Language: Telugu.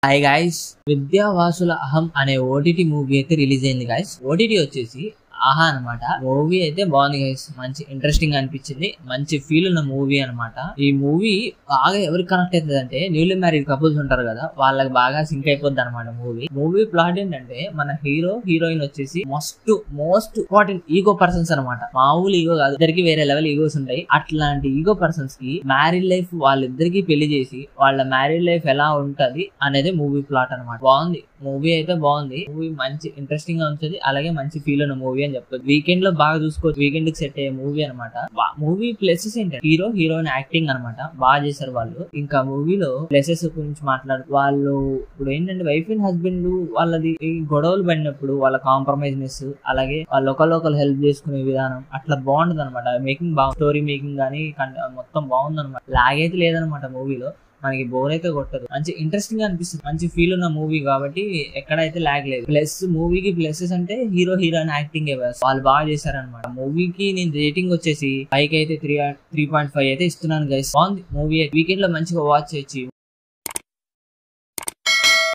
హాయ్ గైస్, విద్యావాసుల అహం అనే ఓటీటీ మూవీ అయితే రిలీజ్ అయింది గైస్. ఓటీటీ వచ్చేసి ఆహా అనమాట. మూవీ అయితే బాగుంది గైస్, మంచి ఇంట్రెస్టింగ్ అనిపించింది, మంచి ఫీల్ ఉన్న మూవీ అనమాట. ఈ మూవీ బాగా ఎవరికి కనెక్ట్ అవుతుంది అంటే న్యూలీ మ్యారీడ్ కపుల్స్ ఉంటారు కదా, వాళ్ళకి బాగా సింక్ అయిపోద్ది అనమాట. మూవీ ప్లాట్ ఏంటంటే మన హీరోయిన్ వచ్చేసి మోస్ట్ ఇంపార్టెంట్ ఈగో పర్సన్స్ అనమాట. మామూలు ఈగో కాదు, ఇద్దరికి వేరే లెవెల్ ఈగోస్ ఉంటాయి. అట్లాంటి ఈగో పర్సన్స్ కి మ్యారీడ్ లైఫ్ వాళ్ళిద్దరికి పెళ్లి చేసి వాళ్ళ మ్యారీడ్ లైఫ్ ఎలా ఉంటది అనేది మూవీ ప్లాట్ అనమాట. బాగుంది మూవీ అయితే, బాగుంది మూవీ, మంచి ఇంట్రెస్టింగ్ గా ఉంటుంది, అలాగే మంచి ఫీల్ ఉన్న మూవీ అని చెప్తుంది. వీకెండ్ లో బాగా చూసుకోవచ్చు, వీకెండ్ కి సెట్ అయ్యే మూవీ అనమాట. మూవీ ప్లేసెస్ ఏంటంటే హీరోయిన్ యాక్టింగ్ అనమాట, బాగా చేశారు వాళ్ళు. ఇంకా మూవీలో ప్లేసెస్ గురించి వాళ్ళు ఇప్పుడు ఏంటంటే వైఫ్ అండ్ హస్బెండ్ వాళ్ళది గొడవలు పడినప్పుడు వాళ్ళ కాంప్రమైజ్నెస్, అలాగే వాళ్ళు ఒకళ్ళు హెల్ప్ చేసుకునే విధానం అట్లా బాగుంటది అనమాట. మేకింగ్ బాగుంది, స్టోరీ మేకింగ్ కానీ మొత్తం బాగుంది అనమాట. లాగ్ అయితే లేదనమాట మూవీలో, మనకి బోర్ అయితే కొట్టదు, మంచి ఇంట్రెస్టింగ్ గా అనిపిస్తుంది, మంచి ఫీల్ ఉన్న మూవీ కాబట్టి ఎక్కడైతే లాగ్ లేదు. ప్లస్ మూవీకి ప్లసెస్ అంటే హీరోయిన్ యాక్టింగ్ వాళ్ళు బాగా చేశారనమాట. మూవీకి నేను రేటింగ్ వచ్చేసి 5 అయితే 3.5 అయితే ఇస్తున్నాను గైస్. బాగుంది మూవీ, వీకెండ్ లో మంచిగా వాచ్ చేయొచ్చు.